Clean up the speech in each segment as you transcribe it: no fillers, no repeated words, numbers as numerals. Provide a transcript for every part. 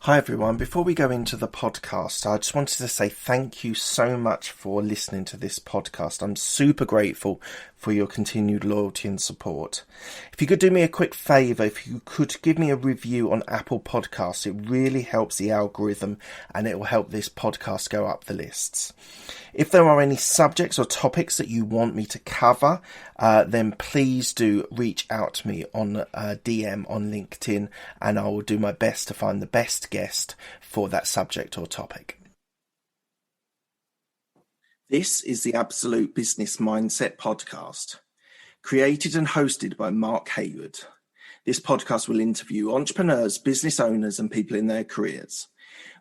Hi everyone, before we go into the podcast, I just wanted to say thank you so much for listening to this podcast. I'm super grateful for your continued loyalty and support. If you could do me a quick favour, if you could give me a review on Apple Podcasts, it really helps the algorithm and it will help this podcast go up the lists. If there are any subjects or topics that you want me to cover, then please do reach out to me on DM on LinkedIn and I will do my best to find the best guest for that subject or topic. This is the Absolute Business Mindset podcast, created and hosted by Mark Hayward. This podcast will interview entrepreneurs, business owners, and people in their careers.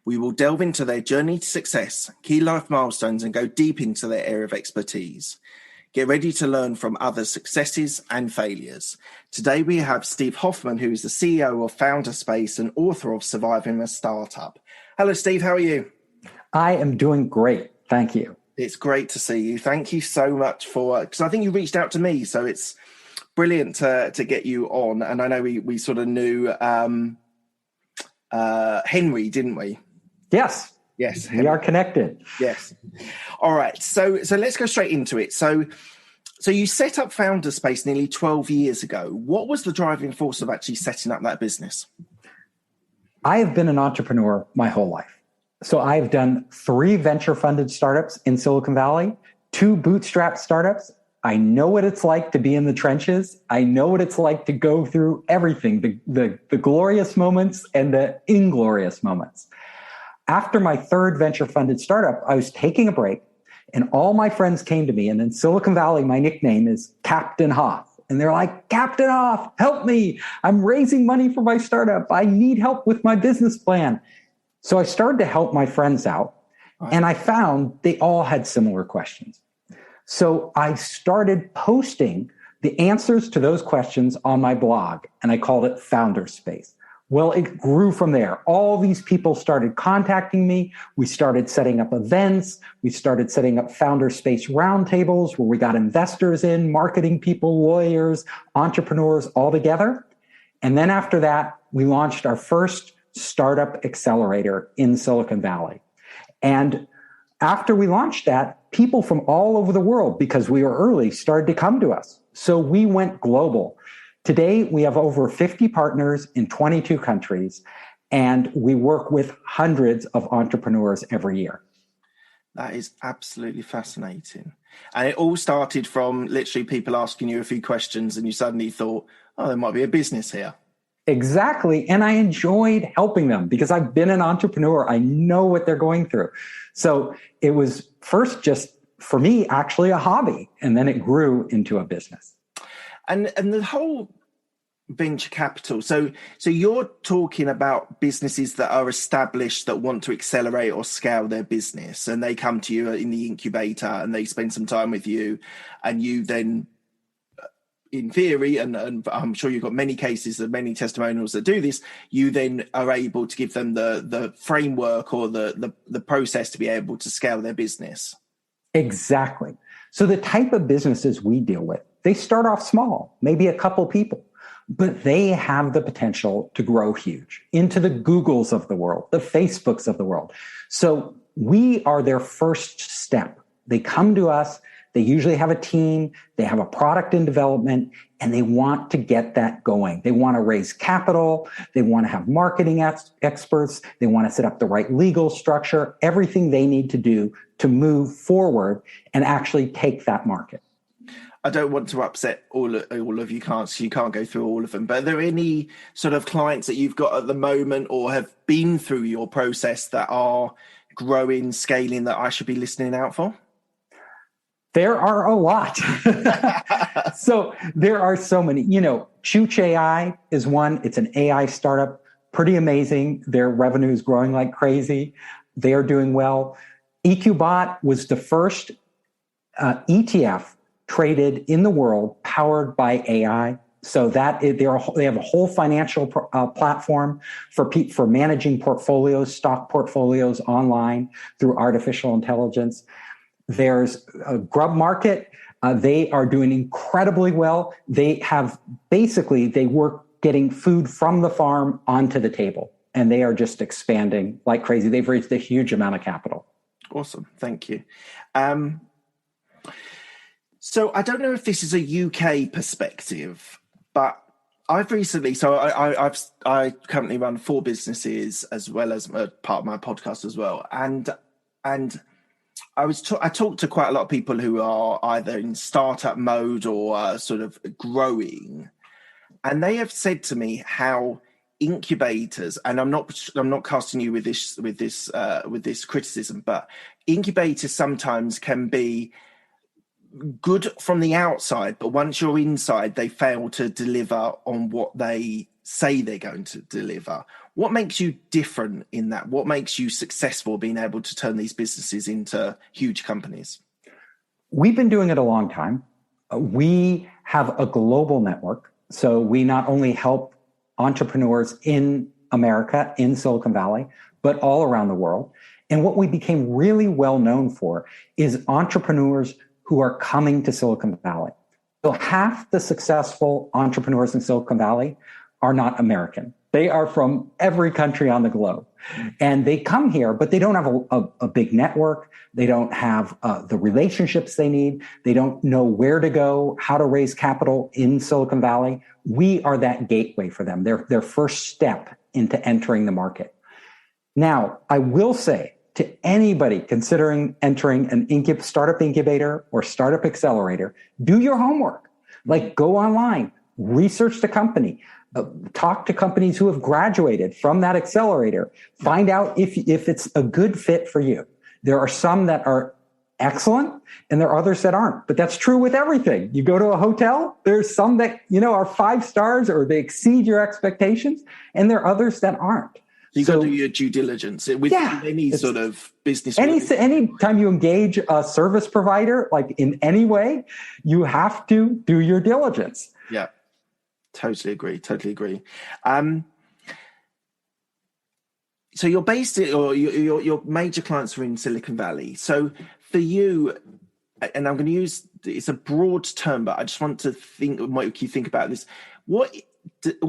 We will delve into their journey to success, key life milestones, and go deep into their area of expertise. Get ready to learn from others' successes and failures. Today we have Steve Hoffman, who is the CEO of Founder Space and author of Surviving a Startup. Hello, Steve. How are you? I am doing great. Thank you. It's great to see you. Thank you so much for, because I think you reached out to me, so it's brilliant to get you on. And I know we sort of knew Henry, didn't we? Yes. Yes. We are connected. Yes. All right. So let's go straight into it. So you set up Founder Space nearly 12 years ago. What was the driving force of actually setting up that business? I have been an entrepreneur my whole life. So I've done 3 venture-funded startups in Silicon Valley, 2 bootstrap startups. I know what it's like to be in the trenches. I know what it's like to go through everything, the glorious moments and the inglorious moments. After my 3rd venture-funded startup, I was taking a break, and all my friends came to me. And in Silicon Valley, my nickname is Captain Hoff. And they're like, Captain Hoff, help me. I'm raising money for my startup. I need help with my business plan. So I started to help my friends out, and I found they all had similar questions. So I started posting the answers to those questions on my blog, and I called it Founder Space. Well, it grew from there. All these people started contacting me. We started setting up events. We started setting up Founder Space roundtables where we got investors in, marketing people, lawyers, entrepreneurs all together. And then after that, we launched our first startup accelerator in Silicon Valley. And after we launched that, people from all over the world, because we were early, started to come to us. So we went global. Today, we have over 50 partners in 22 countries, and we work with hundreds of entrepreneurs every year. That is absolutely fascinating. And it all started from literally people asking you a few questions, and you suddenly thought, oh, there might be a business here. Exactly. And I enjoyed helping them because I've been an entrepreneur. I know what they're going through. So it was first just, for me, actually a hobby. And then it grew into a business. And the whole venture capital. So you're talking about businesses that are established that want to accelerate or scale their business. And they come to you in the incubator and they spend some time with you. And you then, in theory, and I'm sure you've got many cases of many testimonials that do this, you then are able to give them the framework or the process to be able to scale their business. Exactly. So the type of businesses we deal with, they start off small, maybe a couple people, but they have the potential to grow huge into the Googles of the world, the Facebooks of the world. So we are their first step. They come to us. They usually have a team, they have a product in development, and they want to get that going. They want to raise capital, they want to have marketing experts, they want to set up the right legal structure, everything they need to do to move forward and actually take that market. I don't want to upset all of you, so you can't go through all of them, but are there any sort of clients that you've got at the moment or have been through your process that are growing, scaling, that I should be listening out for? There are a lot. So there are so many. Chooch AI is one. It's an AI startup. Pretty amazing. Their revenue is growing like crazy. They are doing well. EQBot was the first ETF traded in the world powered by AI. So they have a whole financial platform for managing portfolios, stock portfolios online through artificial intelligence. There's a Grub Market. They are doing incredibly well. They work getting food from the farm onto the table. and they are just expanding like crazy. They've raised a huge amount of capital. Awesome. Thank you. So I don't know if this is a UK perspective, but I've recently, I currently run 4 businesses as well as a part of my podcast as well. And I talked to quite a lot of people who are either in startup mode or sort of growing. And they have said to me how incubators, and I'm not casting you with this criticism, but incubators sometimes can be good from the outside, but once you're inside, they fail to deliver on what they say they're going to deliver. What makes you different in that? What makes you successful being able to turn these businesses into huge companies? We've been doing it a long time. We have a global network. So we not only help entrepreneurs in America, in Silicon Valley, but all around the world. And what we became really well known for is entrepreneurs who are coming to Silicon Valley. So half the successful entrepreneurs in Silicon Valley are not American. They are from every country on the globe. And they come here, but they don't have a big network. They don't have the relationships they need. They don't know where to go, how to raise capital in Silicon Valley. We are that gateway for them, their first step into entering the market. Now, I will say to anybody considering entering an startup incubator or startup accelerator, do your homework. Like, go online, research the company, talk to companies who have graduated from that accelerator, find out if it's a good fit for you. There are some that are excellent and there are others that aren't, but that's true with everything. You go to a hotel, there's some that, are 5 stars or they exceed your expectations, and there are others that aren't. You got to do your due diligence with any sort of business. Any time you engage a service provider, like in any way, you have to do your diligence. Yeah, totally agree. So you're based or your major clients are in Silicon Valley. So for you, and I'm going to use, it's a broad term, but I just want to make you think about this. What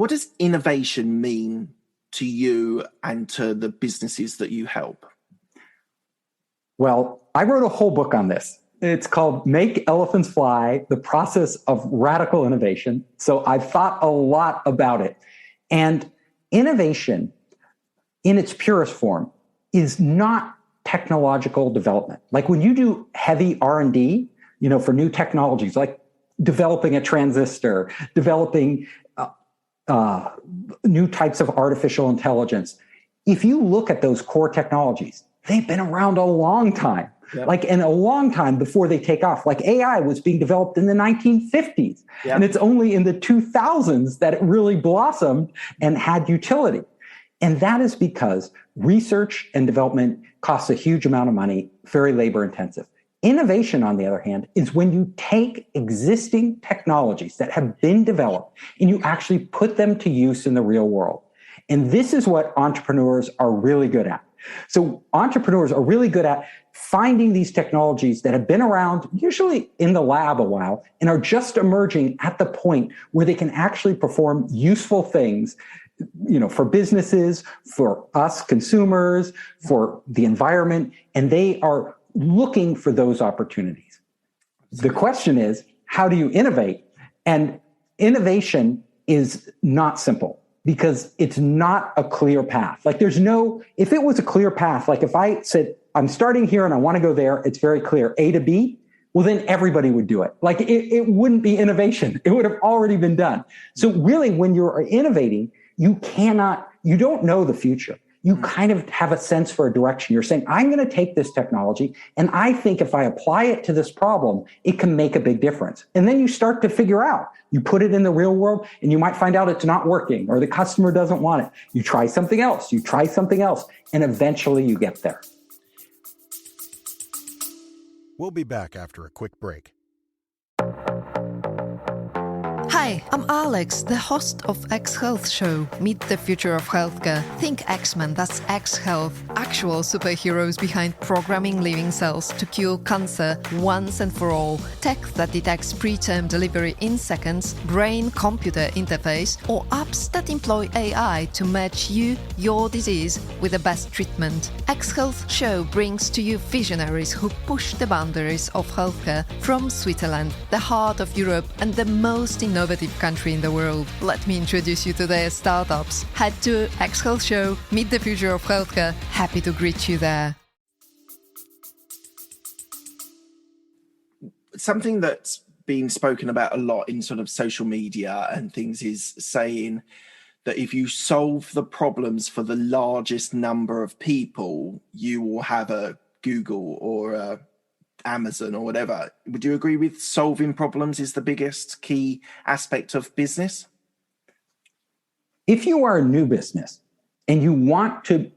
does innovation mean to you and to the businesses that you help? Well, I wrote a whole book on this. It's called Make Elephants Fly, The Process of Radical Innovation. So I've thought a lot about it. And innovation in its purest form is not technological development. Like when you do heavy R&D, for new technologies, like developing a transistor, developing new types of artificial intelligence. If you look at those core technologies, they've been around a long time, and a long time before they take off. Like AI was being developed in the 1950s, and it's only in the 2000s that it really blossomed and had utility. And that is because research and development costs a huge amount of money, very labor intensive. Innovation, on the other hand, is when you take existing technologies that have been developed and you actually put them to use in the real world. And this is what entrepreneurs are really good at. So entrepreneurs are really good at finding these technologies that have been around, usually in the lab a while, and are just emerging at the point where they can actually perform useful things, for businesses, for us consumers, for the environment, and they are looking for those opportunities. The question is, how do you innovate? And innovation is not simple because it's not a clear path. Like if it was a clear path, like if I said, I'm starting here and I want to go there, it's very clear, A to B, well, then everybody would do it. Like it wouldn't be innovation. It would have already been done. So really, when you're innovating, you don't know the future. You kind of have a sense for a direction. You're saying, I'm going to take this technology, and I think if I apply it to this problem, it can make a big difference. And then you start to figure out, you put it in the real world, and you might find out it's not working, or the customer doesn't want it. You try something else, and eventually you get there. We'll be back after a quick break. Hi, Hi, I'm Alex, the host of X Health Show. Meet the future of healthcare. Think X-Men, that's X Health. Actual superheroes behind programming living cells to cure cancer once and for all. Tech that detects preterm delivery in seconds, brain-computer interface, or apps that employ AI to match you, your disease, with the best treatment. X Health Show brings to you visionaries who push the boundaries of healthcare from Switzerland, the heart of Europe and the most innovative country in the world. Let me introduce you to their startups. Head to X Health Show, meet the future of healthcare. Happy to greet you there. Something that's been spoken about a lot in sort of social media and things is saying that if you solve the problems for the largest number of people, you will have a Google or a Amazon or whatever. Would you agree with solving problems is the biggest key aspect of business? If you are a new business and you want to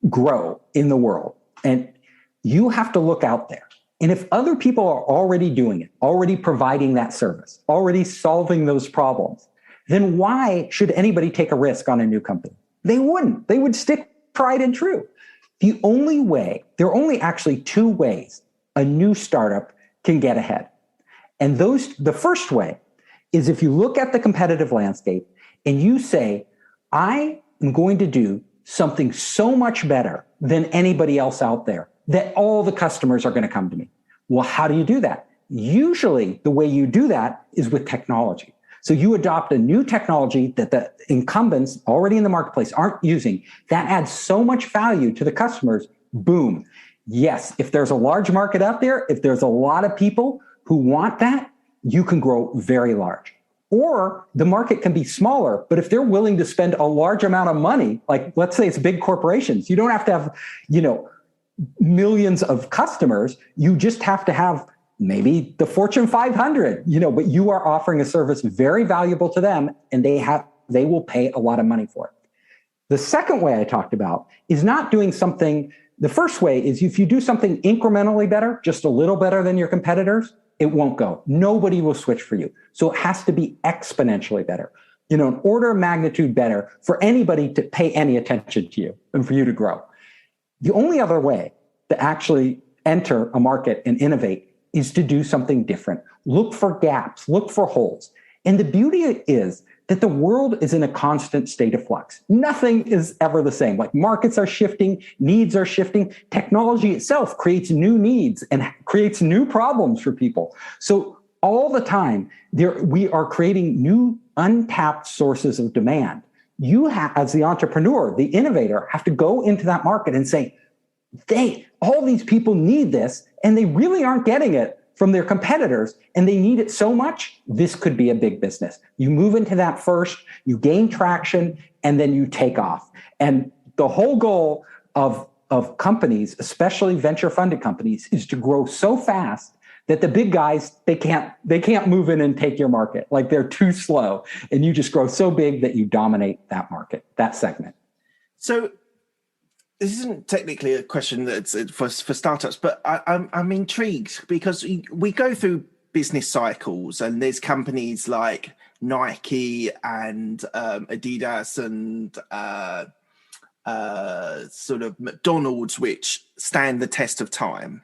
grow in the world, and you have to look out there. And if other people are already doing it, already providing that service, already solving those problems, then why should anybody take a risk on a new company? They wouldn't. They would stick tried and true. There are only actually two ways a new startup can get ahead. And the first way is if you look at the competitive landscape and you say, I am going to do something so much better than anybody else out there that all the customers are going to come to me. Well, how do you do that? Usually the way you do that is with technology. So you adopt a new technology that the incumbents already in the marketplace aren't using. That adds so much value to the customers. Boom. Yes, if there's a large market out there, if there's a lot of people who want that, you can grow very large. Or the market can be smaller, but if they're willing to spend a large amount of money, like let's say it's big corporations, you don't have to have, millions of customers. You just have to have maybe the Fortune 500, but you are offering a service very valuable to them and they will pay a lot of money for it. The second way I talked about is not doing something. The first way is if you do something incrementally better, just a little better than your competitors, it won't go. Nobody will switch for you. So it has to be exponentially better, an order of magnitude better for anybody to pay any attention to you and for you to grow. The only other way to actually enter a market and innovate is to do something different. Look for gaps, look for holes. And the beauty is that the world is in a constant state of flux. Nothing is ever the same. Like markets are shifting, needs are shifting. Technology itself creates new needs and creates new problems for people. So all the time, we are creating new untapped sources of demand. You have, as the entrepreneur, the innovator, have to go into that market and say, all these people need this, and they really aren't getting it from their competitors, and they need it so much, this could be a big business. You move into that first, you gain traction, and then you take off. And the whole goal of companies, especially venture-funded companies, is to grow so fast that the big guys, they can't move in and take your market. Like they're too slow. And you just grow so big that you dominate that market, that segment. So this isn't technically a question that's for startups, but I'm intrigued because we go through business cycles and there's companies like Nike and Adidas and sort of McDonald's, which stand the test of time.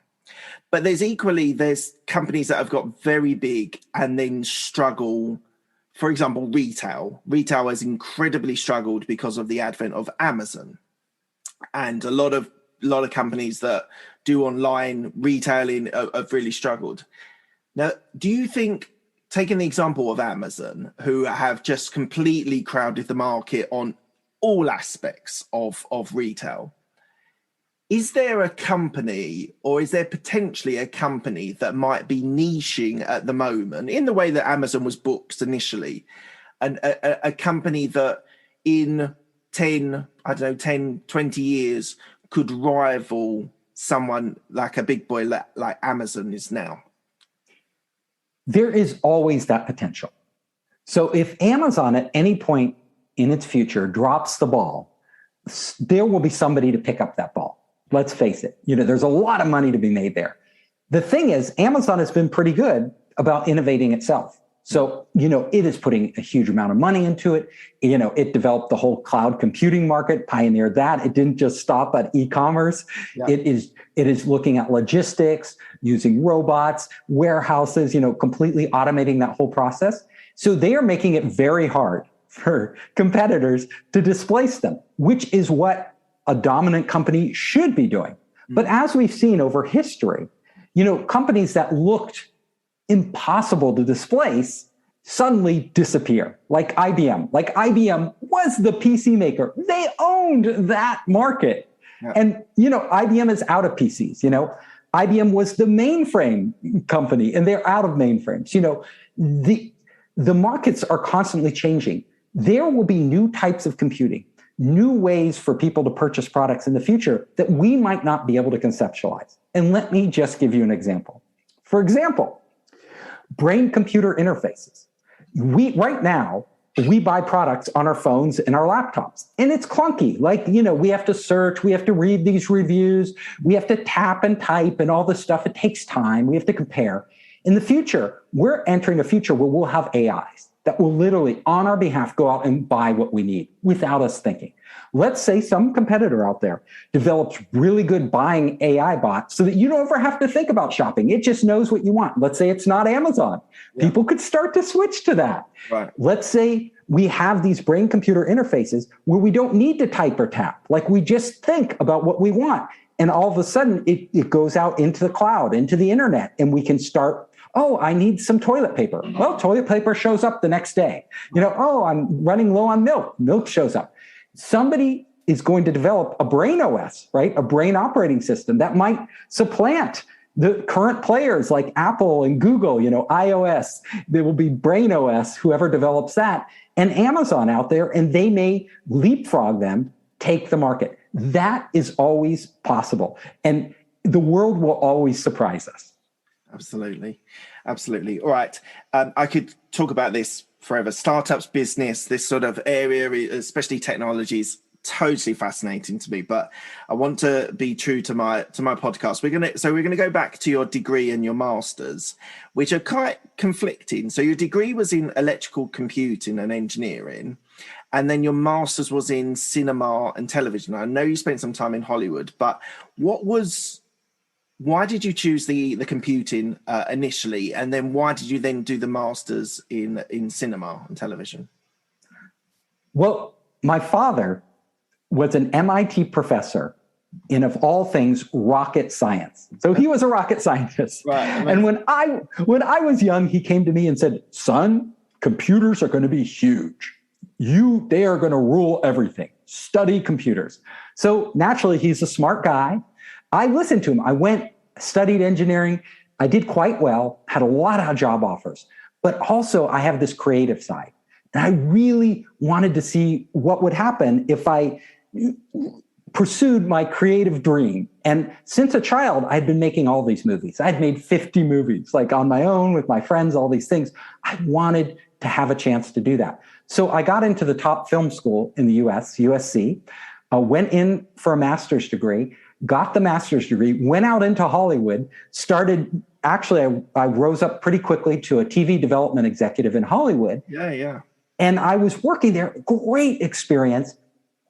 But there's companies that have got very big and then struggle. For example, retail. Retail has incredibly struggled because of the advent of Amazon. And a lot of companies that do online retailing have really struggled. Now, do you think, taking the example of Amazon, who have just completely crowded the market on all aspects of retail, is there a company, or is there potentially a company that might be niching at the moment in the way that Amazon was books initially, and a company that in 10, 20 years could rival someone like a big boy like Amazon is now? There is always that potential. So if Amazon at any point in its future drops the ball, there will be somebody to pick up that ball. Let's face it, there's a lot of money to be made there. The thing is, Amazon has been pretty good about innovating itself. So, it is putting a huge amount of money into it. It developed the whole cloud computing market, pioneered that. It didn't just stop at e-commerce. Yeah. It is looking at logistics, using robots, warehouses, completely automating that whole process. So they are making it very hard for competitors to displace them, which is what a dominant company should be doing. But as we've seen over history, companies that looked impossible to displace suddenly disappear, like IBM. Like IBM was the PC maker. They owned that market. Yeah. And, IBM is out of PCs. IBM was the mainframe company, and they're out of mainframes. The markets are constantly changing. There will be new types of computing, new ways for people to purchase products in the future that we might not be able to conceptualize. And let me just give you an example. For example, brain-computer interfaces. Right now, we buy products on our phones and our laptops, and it's clunky. Like, we have to search, we have to read these reviews, we have to tap and type and all this stuff. It takes time. We have to compare. In the future, we're entering a future where we'll have AIs that will literally, on our behalf, go out and buy what we need without us thinking. Let's say some competitor out there develops really good buying AI bots so that you don't ever have to think about shopping. It just knows what you want. Let's say it's not Amazon. Yeah. People could start to switch to that. Right. Let's say we have these brain-computer interfaces where we don't need to type or tap. Like, we just think about what we want. And all of a sudden, it goes out into the cloud, into the internet, and we can start, I need some toilet paper. Well, toilet paper shows up the next day. I'm running low on milk. Milk shows up. Somebody is going to develop a brain OS, right? A brain operating system that might supplant the current players like Apple and Google, iOS. There will be brain OS, whoever develops that, and Amazon out there, and they may leapfrog them, take the market. That is always possible. And the world will always surprise us. Absolutely. Absolutely. All right. I could talk about this forever. Startups, business, this sort of area, especially technology, is totally fascinating to me. But I want to be true to my podcast. We're gonna go back to your degree and your masters, which are quite conflicting. So your degree was in electrical computing and engineering, and then your masters was in cinema and television. I know you spent some time in Hollywood, but why did you choose the computing initially, and then why did you then do the masters in cinema and television? Well, my father was an MIT professor in, of all things, rocket science. So he was a rocket scientist. Right. And when I was young, he came to me and said, "Son, computers are going to be huge. They are going to rule everything. Study computers." So naturally, he's a smart guy. I listened to him. I went, studied engineering. I did quite well, had a lot of job offers, but also I have this creative side. And I really wanted to see what would happen if I pursued my creative dream. And since a child, I'd been making all these movies. I'd made 50 movies, like on my own with my friends, all these things. I wanted to have a chance to do that. So I got into the top film school in the US, USC, went in for a master's degree, got the master's degree, went out into Hollywood, I rose up pretty quickly to a TV development executive in Hollywood. Yeah. And I was working there, great experience.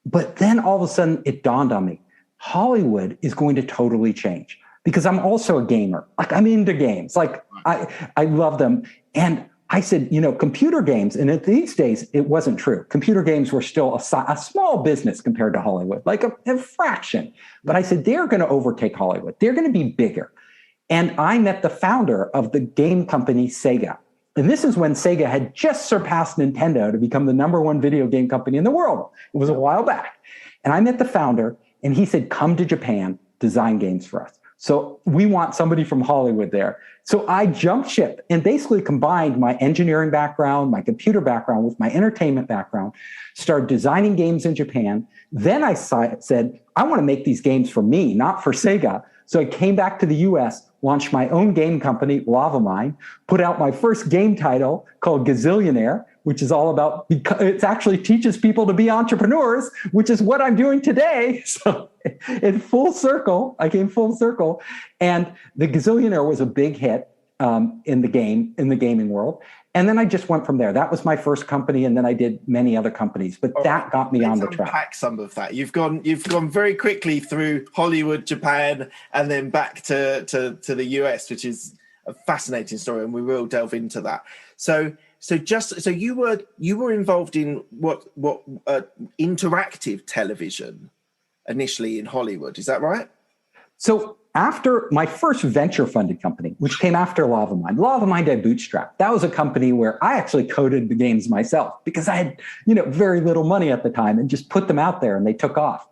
But then all of a sudden it dawned on me, Hollywood is going to totally change because I'm also a gamer. Like, I'm into games. Like, I love them. And I said, computer games, and these days it wasn't true. Computer games were still a small business compared to Hollywood, like a fraction. But I said, they're going to overtake Hollywood. They're going to be bigger. And I met the founder of the game company Sega. And this is when Sega had just surpassed Nintendo to become the #1 video game company in the world. It was a while back. And I met the founder, and he said, "Come to Japan, design games for us. So we want somebody from Hollywood there." So I jumped ship and basically combined my engineering background, my computer background with my entertainment background, started designing games in Japan. Then I said, I want to make these games for me, not for Sega. So I came back to the US, launched my own game company, Lavamine, put out my first game title called Gazillionaire, which is all about, it actually teaches people to be entrepreneurs, which is what I'm doing today. So in full circle, I came full circle. And the Gazillionaire was a big hit. in the gaming world. And then I just went from there. That was my first company, and then I did many other companies. But that got me on the track. Unpack some of that. You've gone very quickly through Hollywood, Japan, and then back to the US, which is a fascinating story, and we will delve into that. So you were involved in what interactive television initially in Hollywood. Is that right? So after my first venture-funded company, which came after Lavamind I bootstrapped. That was a company where I actually coded the games myself because I had, very little money at the time and just put them out there and they took off.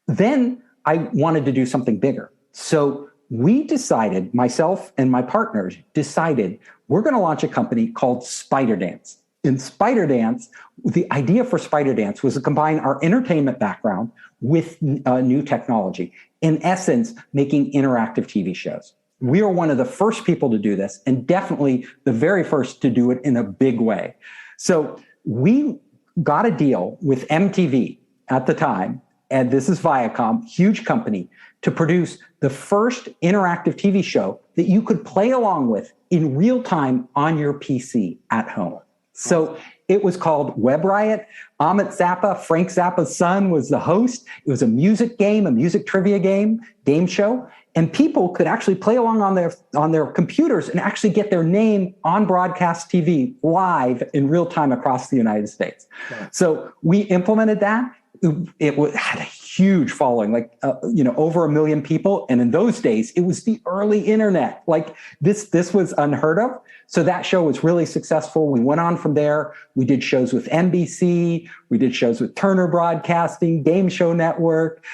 Then I wanted to do something bigger. So we decided, myself and my partners decided, we're going to launch a company called Spider Dance. In Spider Dance, the idea for Spider Dance was to combine our entertainment background with new technology. In essence, making interactive TV shows. We are one of the first people to do this, and definitely the very first to do it in a big way. So we got a deal with MTV at the time, and this is Viacom, huge company, to produce the first interactive TV show that you could play along with in real time on your PC at home. So it was called Web Riot. Amit Zappa, Frank Zappa's son, was the host. It was a music game, a music trivia game show. And people could actually play along on their computers and actually get their name on broadcast TV live in real time across the United States. Yeah. So we implemented that. It had a huge following, over 1 million people. And in those days, it was the early internet. Like this was unheard of. So that show was really successful. We went on from there. We did shows with NBC. We did shows with Turner Broadcasting, Game Show Network,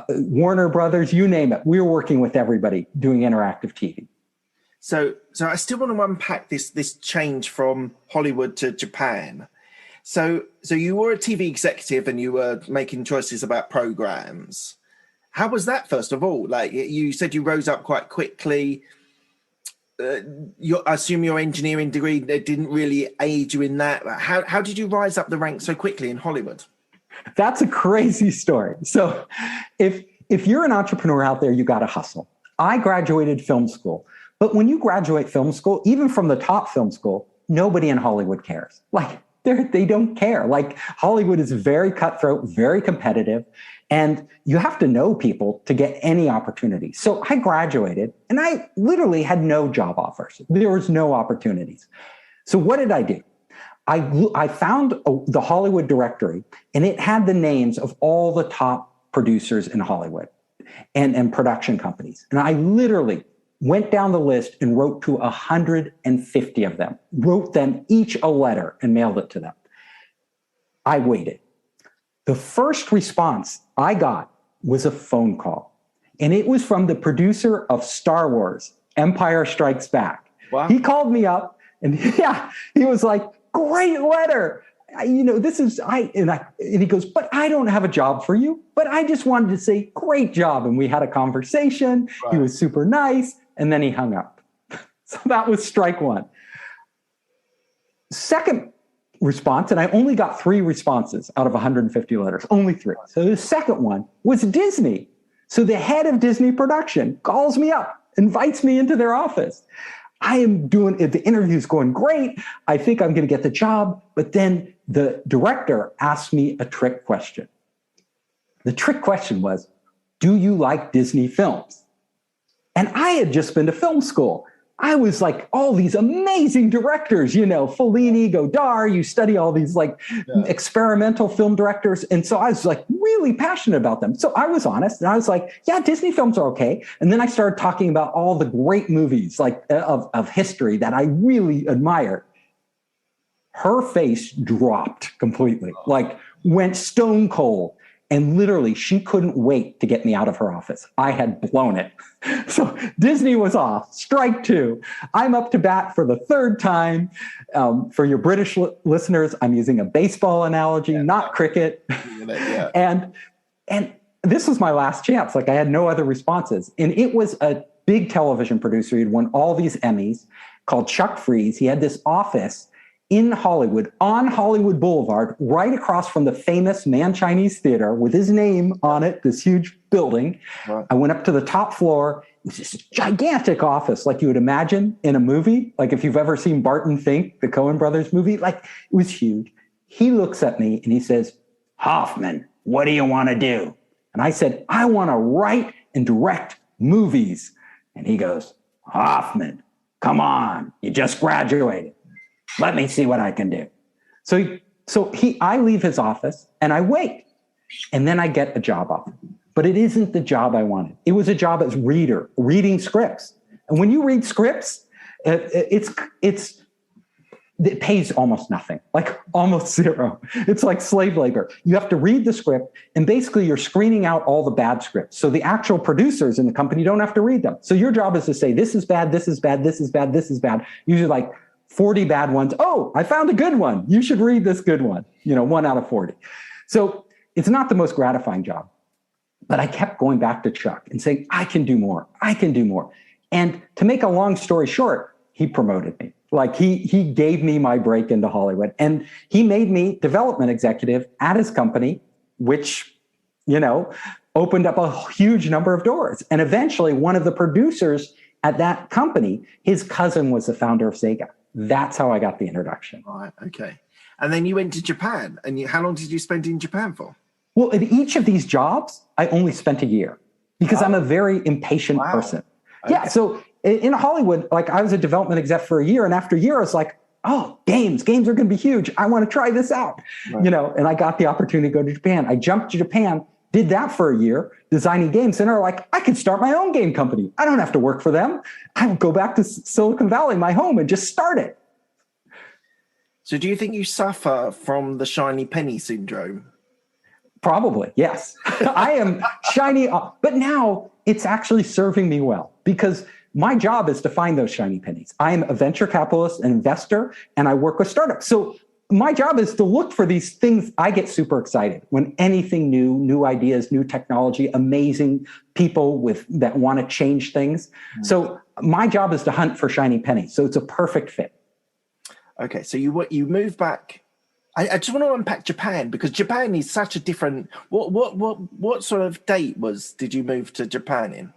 Warner Brothers, you name it. We were working with everybody doing interactive TV. So I still want to unpack this change from Hollywood to Japan. So you were a TV executive and you were making choices about programs. How was that, first of all? Like you said, you rose up quite quickly. I assume your engineering degree didn't really aid you in that. How did you rise up the ranks so quickly in Hollywood? That's a crazy story. So if you're an entrepreneur out there, you got to hustle. I graduated film school. But when you graduate film school, even from the top film school, nobody in Hollywood cares. Like, they don't care. Like, Hollywood is very cutthroat, very competitive, and you have to know people to get any opportunity. So I graduated, and I literally had no job offers. There was no opportunities. So what did I do? I found the Hollywood directory, and it had the names of all the top producers in Hollywood and production companies. And I literally went down the list and wrote to 150 of them, wrote them each a letter and mailed it to them. I waited. The first response I got was a phone call, and it was from the producer of Star Wars, Empire Strikes Back. Wow. He called me up and he was like, great letter. And he goes, but I don't have a job for you, but I just wanted to say, great job. And we had a conversation. Right. He was super nice. And then he hung up. So that was strike one. Second response, and I only got 3 responses out of 150 letters, only 3. So the second one was Disney. So the head of Disney production calls me up, invites me into their office. I am doing it. The interview's going great. I think I'm going to get the job. But then the director asked me a trick question. The trick question was, do you like Disney films? And I had just been to film school. I was like, all these amazing directors, Fellini, Godard, you study all these experimental film directors. And so I was like really passionate about them. So I was honest and I was like, yeah, Disney films are okay. And then I started talking about all the great movies of history that I really admire. Her face dropped completely, went stone cold. And literally, she couldn't wait to get me out of her office. I had blown it. So Disney was off. Strike 2. I'm up to bat for the 3rd time. For your British listeners, I'm using a baseball analogy, not cricket. Yeah. And this was my last chance. I had no other responses. And it was a big television producer. He'd won all these Emmys, called Chuck Freeze. He had this office in Hollywood, on Hollywood Boulevard, right across from the famous Man Chinese Theater with his name on it, this huge building. Right. I went up to the top floor. was this gigantic office, like you would imagine in a movie. Like if you've ever seen Barton Fink, the Coen brothers movie, like it was huge. He looks at me and he says, Hoffman, what do you want to do? And I said, I want to write and direct movies. And he goes, Hoffman, come on, you just graduated. Let me see what I can do. I leave his office and I wait. And then I get a job offer. But it isn't the job I wanted. It was a job as reader, reading scripts. And when you read scripts, it pays almost nothing, like almost zero. It's like slave labor. You have to read the script, and basically you're screening out all the bad scripts. So the actual producers in the company don't have to read them. So your job is to say, this is bad, this is bad, this is bad, this is bad. Usually like 40 bad ones. Oh, I found a good one. You should read this good one. 1 out of 40. So it's not the most gratifying job. But I kept going back to Chuck and saying, I can do more. I can do more. And to make a long story short, he promoted me. Like he gave me my break into Hollywood, and he made me development executive at his company, which, opened up a huge number of doors. And eventually one of the producers at that company, his cousin was the founder of Sega. That's how I got the introduction. Right. Okay. And then you went to Japan, and how long did you spend in Japan for? Well, in each of these jobs, I only spent a year because I'm a very impatient person. Okay. Yeah. So in Hollywood, like I was a development exec for a year, and after a year, I was like, oh, games are going to be huge. I want to try this out, right. And I got the opportunity to go to Japan. I jumped to Japan, did that for a year, designing games. And they're like, I could start my own game company. I don't have to work for them. I would go back to Silicon Valley, my home, and just start it. So do you think you suffer from the shiny penny syndrome? Probably, yes. I am shiny, but now it's actually serving me well because my job is to find those shiny pennies. I am a venture capitalist, an investor, and I work with startups. So my job is to look for these things. I get super excited when anything new ideas, new technology, amazing people that want to change things. Mm-hmm. So my job is to hunt for shiny pennies. So it's a perfect fit. Okay, so you move back. I just want to unpack Japan because Japan is such a different. What sort of date did you move to Japan in?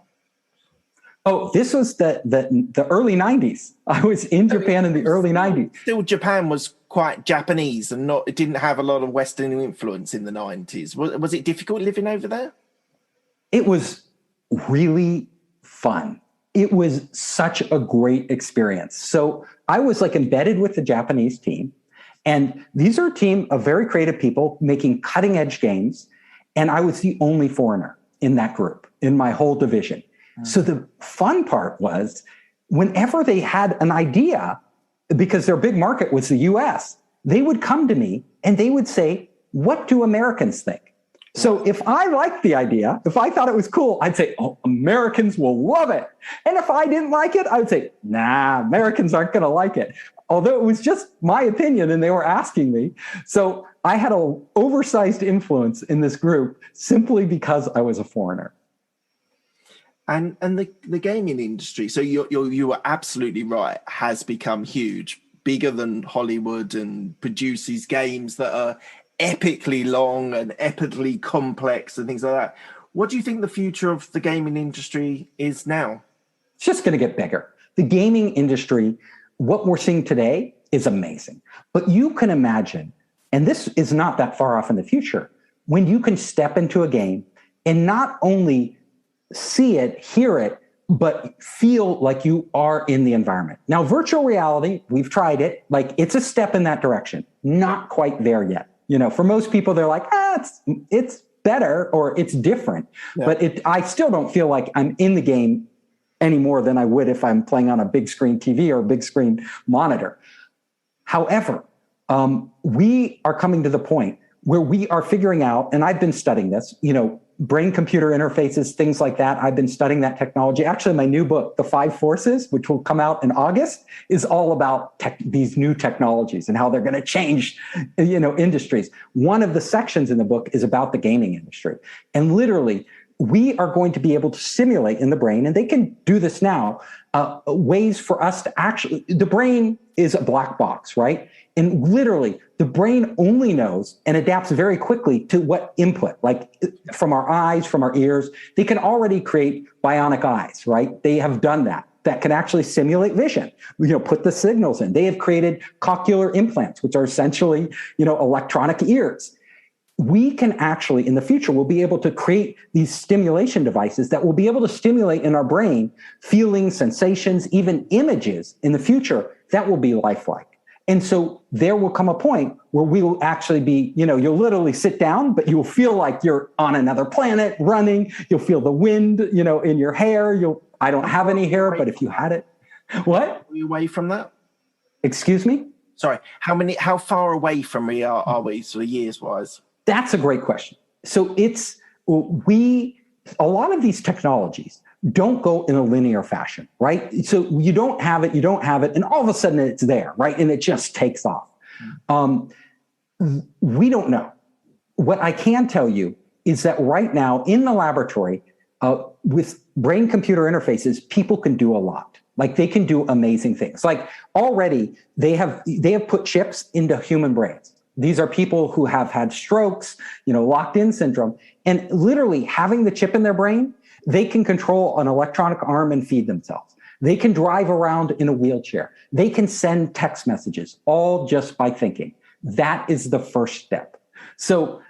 Oh, this was the early 90s. I was in Japan in the early 90s. Still, Japan was quite Japanese and it didn't have a lot of Western influence in the 90s. Was it difficult living over there? It was really fun. It was such a great experience. So I was like embedded with the Japanese team. And these are a team of very creative people making cutting edge games. And I was the only foreigner in that group, in my whole division. Mm. So the fun part was whenever they had an idea, because their big market was the US, they would come to me and they would say, what do Americans think? So if I liked the idea, if I thought it was cool, I'd say, oh, Americans will love it. And if I didn't like it, I would say, nah, Americans aren't going to like it. Although it was just my opinion and they were asking me. So I had an oversized influence in this group simply because I was a foreigner. And the gaming industry, so you are absolutely right, has become huge, bigger than Hollywood, and produces games that are epically long and epically complex and things like that. What do you think the future of the gaming industry is now? It's just going to get bigger. The gaming industry, what we're seeing today is amazing. But you can imagine, and this is not that far off in the future, when you can step into a game and not only see it, hear it, but feel like you are in the environment. Now, virtual reality, we've tried it. Like it's a step in that direction. Not quite there yet. For most people, they're like, it's better or it's different. Yeah. But I still don't feel like I'm in the game any more than I would if I'm playing on a big screen TV or a big screen monitor. However, we are coming to the point where we are figuring out, and I've been studying this, brain-computer interfaces, things like that. I've been studying that technology. Actually, my new book, The 5 Forces, which will come out in August, is all about these new technologies and how they're going to change, industries. One of the sections in the book is about the gaming industry. And literally, we are going to be able to simulate in the brain, and they can do this now, ways for us to actually, the brain is a black box, right? And literally, the brain only knows and adapts very quickly to what input, like from our eyes, from our ears. They can already create bionic eyes, right? They have done that can actually simulate vision, put the signals in. They have created cochlear implants, which are essentially, electronic ears. We can actually, in the future, we'll be able to create these stimulation devices that will be able to stimulate in our brain feelings, sensations, even images in the future that will be lifelike. And so there will come a point where we will actually be, you'll literally sit down, but you'll feel like you're on another planet running. You'll feel the wind, in your hair. I don't have any hair, but if you had it. What? Are we away from that? Excuse me? Sorry. How far away from we are we, sort of years-wise? That's a great question. So a lot of these technologies don't go in a linear fashion, right? So you don't have it, and all of a sudden it's there, right? And it just takes off. We don't know. What I can tell you is that right now in the laboratory, with brain-computer interfaces, people can do a lot. Like they can do amazing things. Like already they have put chips into human brains. These are people who have had strokes, locked-in syndrome, and literally having the chip in their brain, they can control an electronic arm and feed themselves. They can drive around in a wheelchair. They can send text messages, all just by thinking. That is the first step. So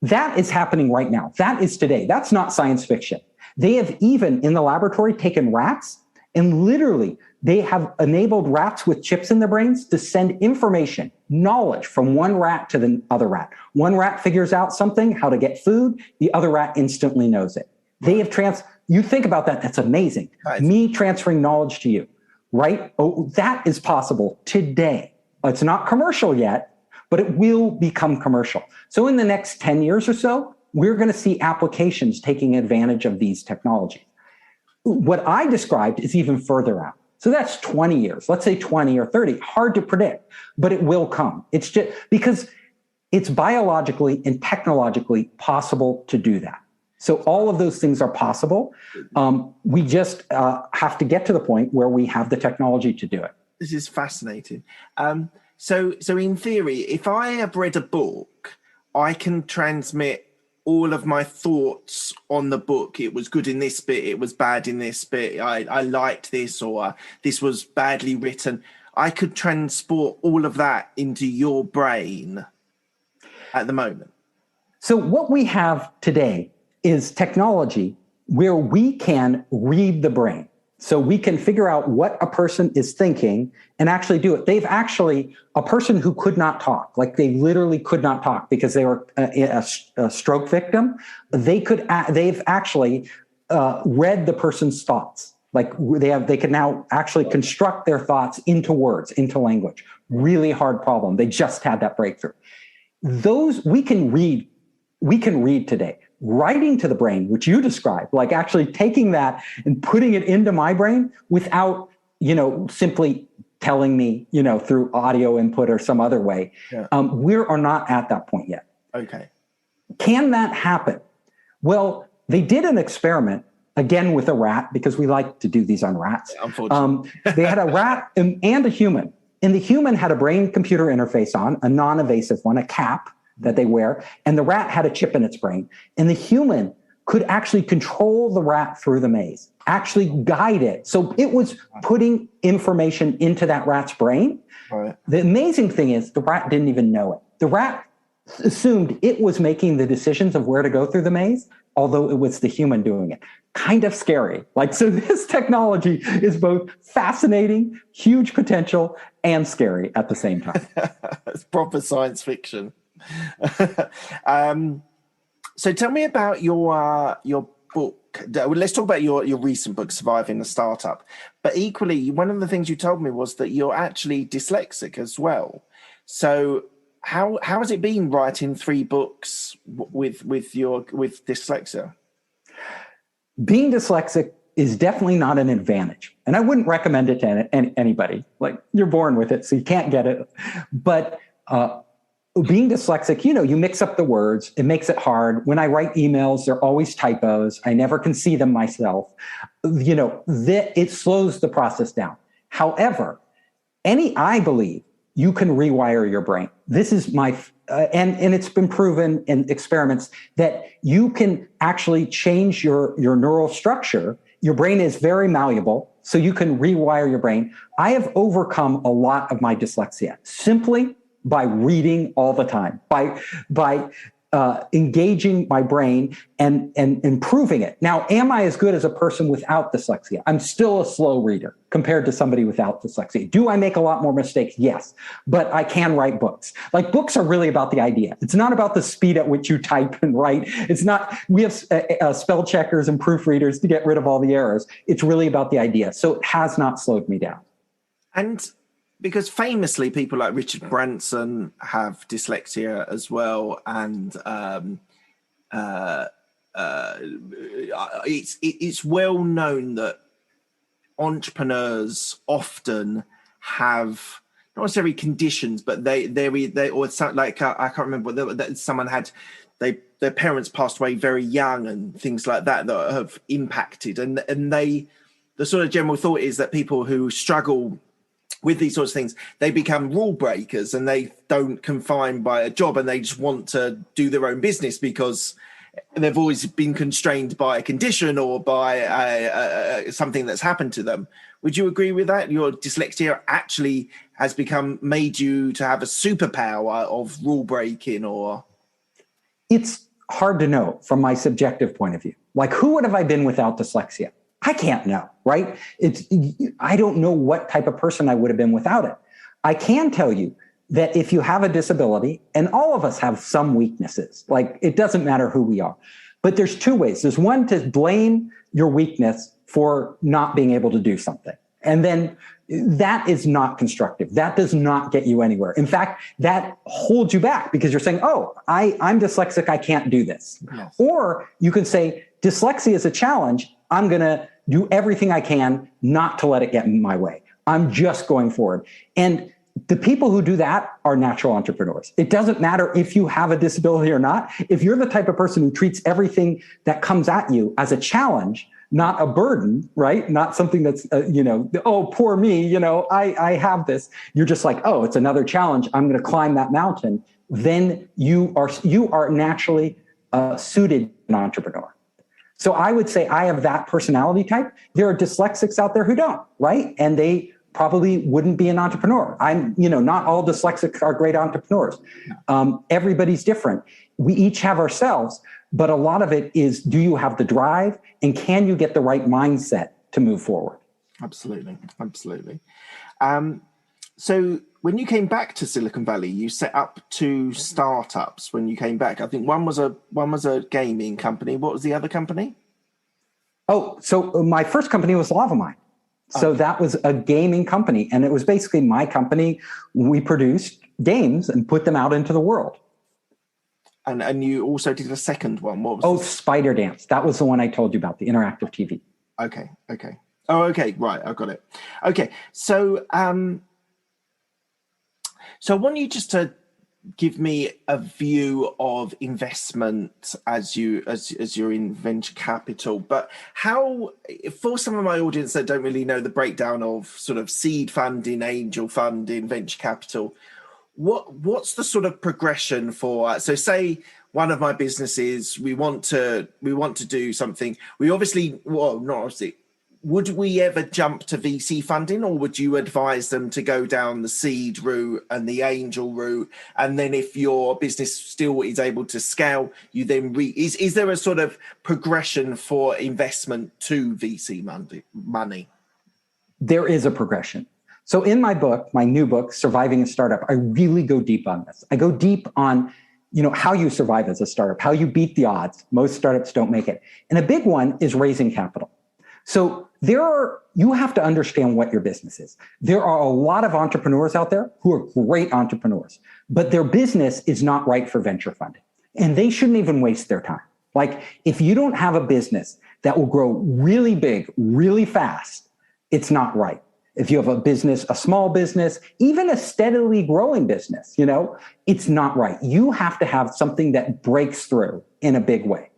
that is happening right now. That is today. That's not science fiction. They have even, in the laboratory, taken rats, and literally they have enabled rats with chips in their brains to send information, knowledge from one rat to the other rat. One rat figures out something, how to get food. The other rat instantly knows it. They have you think about that, that's amazing. Nice. Me transferring knowledge to you, right? Oh, that is possible today. It's not commercial yet, but it will become commercial. So in the next 10 years or so, we're going to see applications taking advantage of these technologies. What I described is even further out. So that's 20 years, let's say 20 or 30, hard to predict, but it will come. It's just because it's biologically and technologically possible to do that. So all of those things are possible. We just have to get to the point where we have the technology to do it. This is fascinating. So in theory, if I have read a book, I can transmit all of my thoughts on the book. It was good in this bit, it was bad in this bit, I liked this, or this was badly written. I could transport all of that into your brain at the moment. So what we have today is technology where we can read the brain. So we can figure out what a person is thinking and actually do it. They've actually, a person who could not talk, like they literally could not talk because they were a stroke victim, they've actually read the person's thoughts. Like they can now actually construct their thoughts into words, into language. Really hard problem. They just had that breakthrough. Those we can read today. Writing to the brain, which you described, like actually taking that and putting it into my brain without, simply telling me, through audio input or some other way. Yeah. We are not at that point yet. Okay. Can that happen? Well, they did an experiment, again with a rat, because we like to do these on rats. Yeah, unfortunately. They had a rat and a human. And the human had a brain-computer interface on, a non-invasive one, a cap that they wear, and the rat had a chip in its brain. And the human could actually control the rat through the maze, actually guide it. So it was putting information into that rat's brain. Right. The amazing thing is the rat didn't even know it. The rat assumed it was making the decisions of where to go through the maze, although it was the human doing it. Kind of scary. So this technology is both fascinating, huge potential, and scary at the same time. It's proper science fiction. So tell me about your book. Let's talk about your recent book, Surviving a Startup. But equally, one of the things you told me was that you're actually dyslexic as well. So how has it been writing 3 books with dyslexia? Being dyslexic is definitely not an advantage, and I wouldn't recommend it to anybody. Like, you're born with it, so you can't get it. But being dyslexic, you mix up the words. It makes it hard. When I write emails, they're always typos. I never can see them myself. It slows the process down. However, I believe you can rewire your brain. This is and it's been proven in experiments that you can actually change your neural structure. Your brain is very malleable, so you can rewire your brain. I have overcome a lot of my dyslexia simply by reading all the time, by engaging my brain and improving it. Now, am I as good as a person without dyslexia? I'm still a slow reader compared to somebody without dyslexia. Do I make a lot more mistakes? Yes, but I can write books. Like, books are really about the idea. It's not about the speed at which you type and write. It's not, we have spell checkers and proofreaders to get rid of all the errors. It's really about the idea. So it has not slowed me down. And because famously people like Richard Branson have dyslexia as well, and it's well known that entrepreneurs often have not necessarily conditions, but they or something like, I can't remember that someone had, their parents passed away very young and things like that have impacted, and the sort of general thought is that people who struggle with these sorts of things, they become rule breakers and they don't confine by a job, and they just want to do their own business because they've always been constrained by a condition or by something that's happened to them. Would you agree with that? Your dyslexia actually has made you to have a superpower of rule breaking, or? It's hard to know from my subjective point of view. Like, who would have I been without dyslexia? I can't know, right? I don't know what type of person I would have been without it. I can tell you that if you have a disability, and all of us have some weaknesses, like, it doesn't matter who we are, but there's two ways. There's one, to blame your weakness for not being able to do something. And then that is not constructive. That does not get you anywhere. In fact, that holds you back because you're saying, oh, I'm dyslexic, I can't do this. Yes. Or you can say, dyslexia is a challenge. I'm going to do everything I can not to let it get in my way. I'm just going forward. And the people who do that are natural entrepreneurs. It doesn't matter if you have a disability or not. If you're the type of person who treats everything that comes at you as a challenge, not a burden, right? Not something that's, oh, poor me, I have this. You're just like, oh, it's another challenge. I'm going to climb that mountain. Then you are naturally suited an entrepreneur. So I would say I have that personality type. There are dyslexics out there who don't, right? And they probably wouldn't be an entrepreneur. Not all dyslexics are great entrepreneurs. Everybody's different. We each have ourselves, but a lot of it is, do you have the drive and can you get the right mindset to move forward? Absolutely. So when you came back to Silicon Valley, you set up 2 startups when you came back. I think one was a gaming company. What was the other company? Oh, so my first company was LavaMind. So that was a gaming company, and it was basically my company. We produced games and put them out into the world. And you also did a second one. What was Spider Dance. That was the one I told you about, the interactive TV. Okay. Oh, okay. Right. I've got it. Okay. So, so I want you just to give me a view of investment as you're in venture capital, but how, for some of my audience that don't really know the breakdown of sort of seed funding, angel funding, venture capital, what's the sort of progression for, so say one of my businesses, we want to do something. We obviously, well, not obviously, would we ever jump to VC funding, or would you advise them to go down the seed route and the angel route? And then if your business still is able to scale, you then is there a sort of progression for investment to VC money? There is a progression. So in my book, my new book, Surviving a Startup, I really go deep on this. I go deep on, how you survive as a startup, how you beat the odds. Most startups don't make it. And a big one is raising capital. So you have to understand what your business is. There are a lot of entrepreneurs out there who are great entrepreneurs, but their business is not right for venture funding. And they shouldn't even waste their time. Like, if you don't have a business that will grow really big, really fast, it's not right. If you have a business, a small business, even a steadily growing business, it's not right. You have to have something that breaks through in a big way.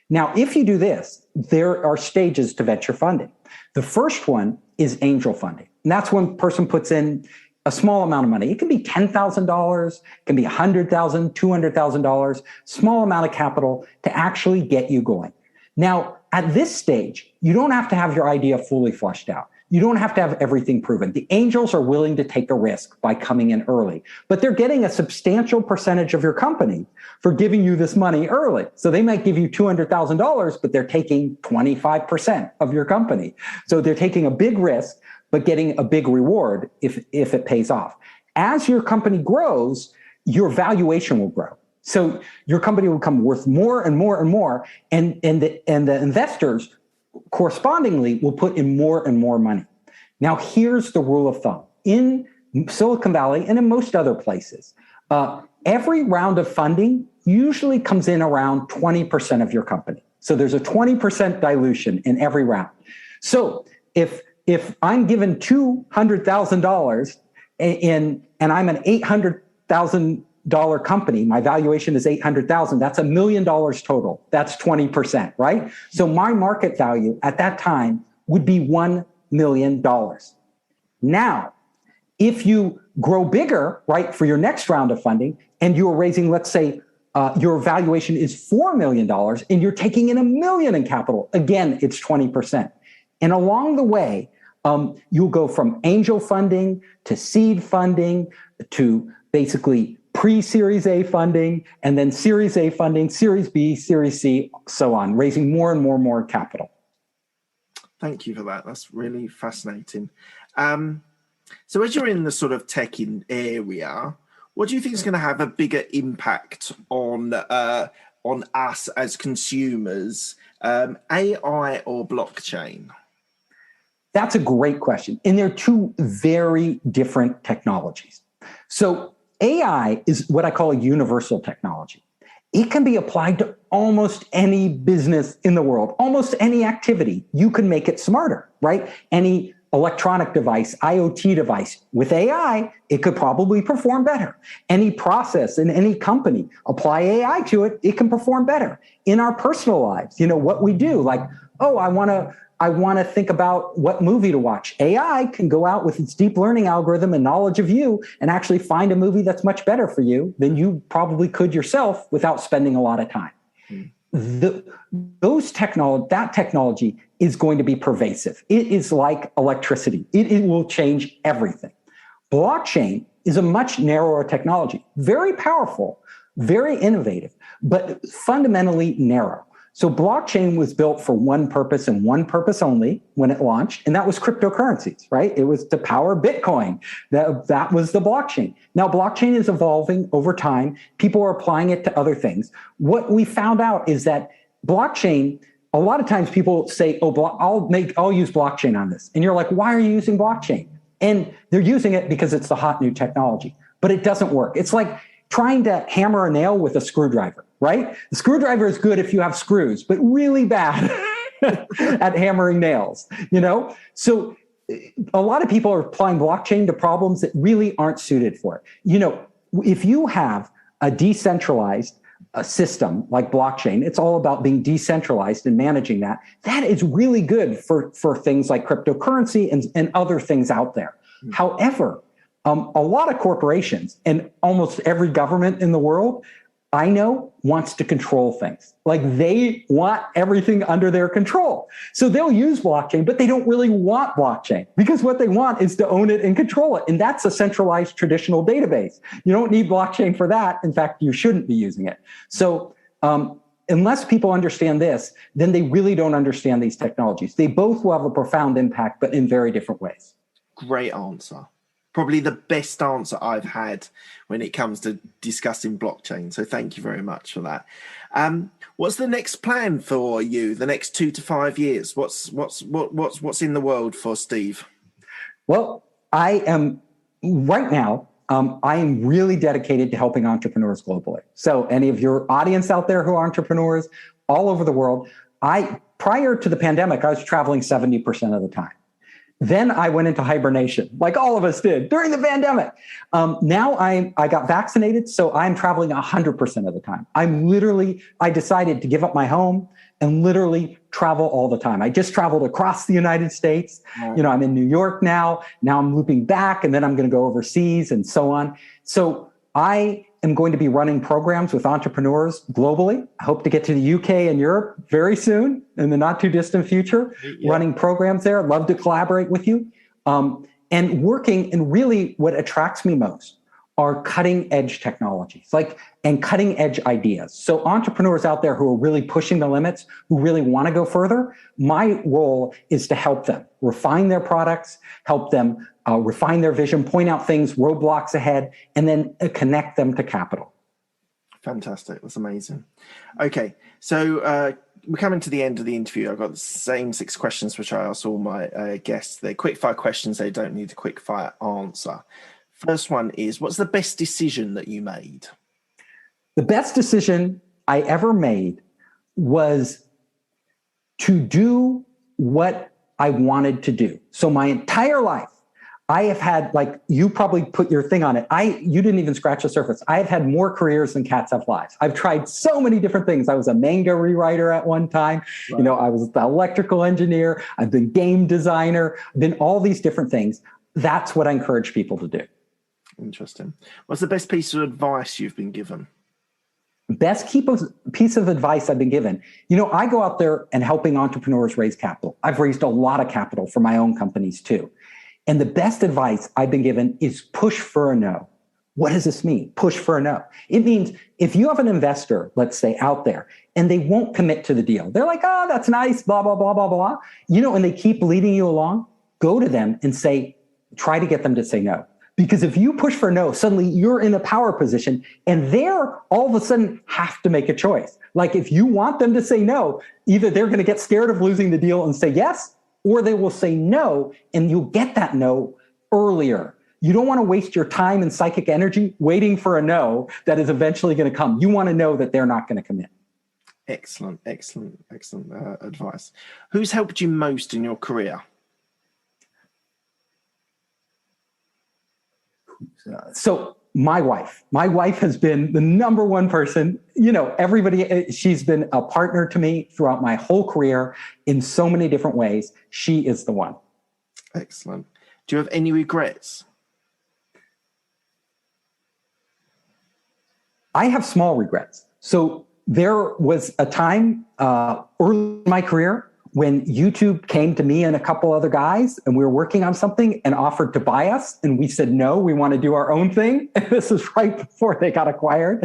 Now, if you do this, there are stages to venture funding. The first one is angel funding. And that's when a person puts in, a small amount of money. It can be $10,000, it can be $100,000, $200,000, small amount of capital to actually get you going. Now, at this stage, you don't have to have your idea fully fleshed out. You don't have to have everything proven. The angels are willing to take a risk by coming in early, but they're getting a substantial percentage of your company for giving you this money early. So they might give you $200,000, but they're taking 25% of your company. So they're taking a big risk, but getting a big reward if it pays off. As your company grows, your valuation will grow. So your company will become worth more and more and more, and the investors correspondingly will put in more and more money. Now, here's the rule of thumb. In Silicon Valley and in most other places, every round of funding usually comes in around 20% of your company. So there's a 20% dilution in every round. So if I'm given $200,000 and I'm an $800,000 company, my valuation is $800,000. That's $1 million total. That's 20%, right? So my market value at that time would be $1 million. Now, if you grow bigger, right, for your next round of funding, and you're raising, let's say, your valuation is $4 million, and you're taking in $1 million in capital, again, it's 20%. And along the way, you'll go from angel funding to seed funding to basically pre-Series A funding, and then Series A funding, Series B, Series C, so on, raising more and more and more capital. Thank you for that. That's really fascinating. So as you're in the sort of tech area, what do you think is going to have a bigger impact on us as consumers, AI or blockchain? That's a great question. And they're two very different technologies. So AI is what I call a universal technology. It can be applied to almost any business in the world, almost any activity. You can make it smarter, right? Any electronic device, IoT device. With AI, it could probably perform better. Any process in any company, apply AI to it, it can perform better. In our personal lives, what we do, like, oh, I want to think about what movie to watch. AI can go out with its deep learning algorithm and knowledge of you and actually find a movie that's much better for you than you probably could yourself without spending a lot of time. That technology is going to be pervasive. It is like electricity. It will change everything. Blockchain is a much narrower technology, very powerful, very innovative, but fundamentally narrow. So blockchain was built for one purpose and one purpose only when it launched, and that was cryptocurrencies, right? It was to power Bitcoin. That was the blockchain. Now, blockchain is evolving over time. People are applying it to other things. What we found out is that blockchain, a lot of times people say, oh, I'll use blockchain on this. And you're like, why are you using blockchain? And they're using it because it's the hot new technology, but it doesn't work. It's like trying to hammer a nail with a screwdriver, right? The screwdriver is good if you have screws, but really bad at hammering nails, So a lot of people are applying blockchain to problems that really aren't suited for it. If you have a decentralized system like blockchain, it's all about being decentralized and managing that. That is really good for things like cryptocurrency and other things out there. Mm-hmm. However, a lot of corporations and almost every government in the world, I know, wants to control things. Like they want everything under their control. So they'll use blockchain, but they don't really want blockchain because what they want is to own it and control it. And that's a centralized traditional database. You don't need blockchain for that. In fact, you shouldn't be using it. So unless people understand this, then they really don't understand these technologies. They both will have a profound impact, but in very different ways. Great answer. Probably the best answer I've had when it comes to discussing blockchain. So thank you very much for that. What's the next plan for you? The next 2 to 5 years? What's in the world for Steve? Well, I am right now. I am really dedicated to helping entrepreneurs globally. So any of your audience out there who are entrepreneurs all over the world, prior to the pandemic, I was traveling 70% of the time. Then I went into hibernation, like all of us did during the pandemic. Now I got vaccinated, so I'm traveling 100% of the time. I decided to give up my home and literally travel all the time. I just traveled across the United States. Right. You know, I'm in New York now. Now I'm looping back, and then I'm going to go overseas and so on. So I am going to be running programs with entrepreneurs globally. I hope to get to the UK and Europe very soon in the not too distant future, running programs there. I'd love to collaborate with you. And working, and really what attracts me most are cutting edge technologies, and cutting edge ideas. So entrepreneurs out there who are really pushing the limits, who really want to go further, my role is to help them refine their products, help them refine their vision, point out things, roadblocks ahead, and then connect them to capital. Fantastic. That's amazing. Okay. So we're coming to the end of the interview. I've got the same 6 questions, which I ask all my guests. They're quick fire questions. They don't need a quick fire answer. First one is, what's the best decision that you made? The best decision I ever made was to do what I wanted to do. So my entire life, I have had, like, you probably put your thing on it. You didn't even scratch the surface. I have had more careers than cats have lives. I've tried so many different things. I was a manga rewriter at one time. Right. You know, I was the electrical engineer. I've been game designer. I've been all these different things. That's what I encourage people to do. Interesting. What's the best piece of advice you've been given? Best piece of advice I've been given. You know, I go out there and helping entrepreneurs raise capital. I've raised a lot of capital for my own companies too. And the best advice I've been given is push for a no. What does this mean? Push for a no. It means if you have an investor, let's say, out there, and they won't commit to the deal, they're like, oh, that's nice, blah, blah, blah, blah, blah. You know, and they keep leading you along, go to them and try to get them to say no. Because if you push for no, suddenly you're in a power position, and they're all of a sudden have to make a choice. Like, if you want them to say no, either they're going to get scared of losing the deal and say yes, or they will say no, and you'll get that no earlier. You don't want to waste your time and psychic energy waiting for a no that is eventually going to come. You want to know that they're not going to commit. Excellent advice. Who's helped you most in your career? So my wife has been the number one person. You know, she's been a partner to me throughout my whole career in so many different ways. She is the one. Excellent. Do you have any regrets? I have small regrets. So there was a time early in my career when YouTube came to me and a couple other guys, and we were working on something and offered to buy us. And we said, no, we want to do our own thing. And this is right before they got acquired.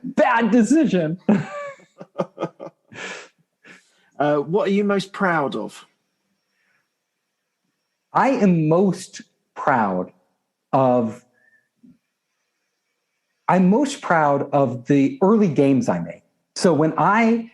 Bad decision. What are you most proud of? I am most proud of the early games I made. So when I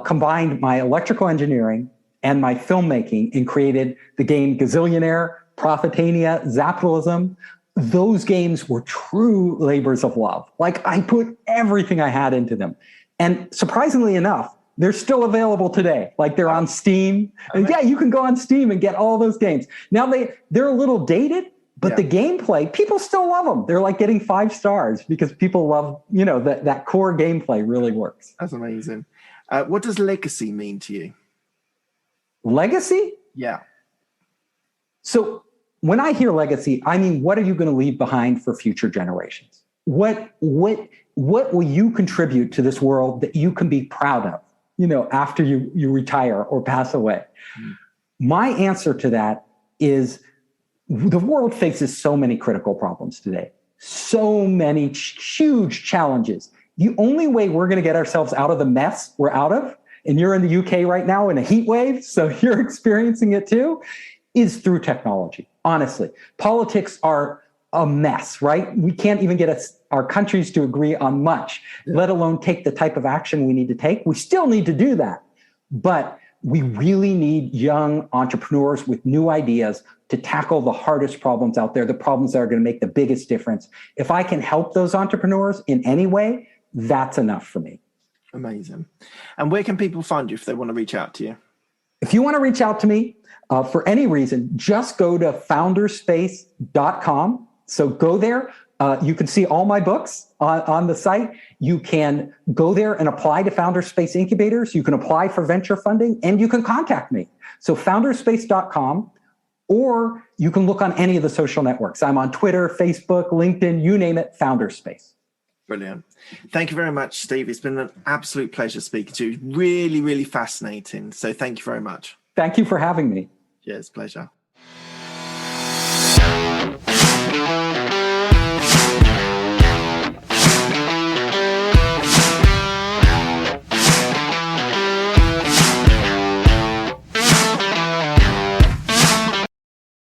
combined my electrical engineering and my filmmaking and created the game Gazillionaire, Profitania, Zapitalism, those games were true labors of love. Like, I put everything I had into them. And surprisingly enough, they're still available today. Like, they're on Steam. And yeah, you can go on Steam and get all those games. Now they're a little dated, but the gameplay, people still love them. They're like getting 5 stars because people love, you know, that core gameplay really works. That's amazing. What does legacy mean to you? Legacy? Yeah. So when I hear legacy, I mean, what are you going to leave behind for future generations? What will you contribute to this world that you can be proud of, you know, after you retire or pass away? My answer to that is, the world faces so many critical problems today, so many huge challenges. The only way we're going to get ourselves out of the mess we're out of, and you're in the UK right now in a heat wave, so you're experiencing it too, is through technology. Honestly, politics are a mess, right? We can't even get our countries to agree on much, let alone take the type of action we need to take. We still need to do that, but we really need young entrepreneurs with new ideas to tackle the hardest problems out there, the problems that are going to make the biggest difference. If I can help those entrepreneurs in any way, that's enough for me. Amazing. And where can people find you if they want to reach out to you? If you want to reach out to me, for any reason, just go to founderspace.com. So go there. You can see all my books on the site. You can go there and apply to Founderspace incubators. You can apply for venture funding, and you can contact me. So founderspace.com, or you can look on any of the social networks. I'm on Twitter, Facebook, LinkedIn, you name it, Founderspace. Brilliant. Thank you very much, Steve. It's been an absolute pleasure speaking to you. Really, really fascinating. So thank you very much. Thank you for having me. Cheers. Pleasure.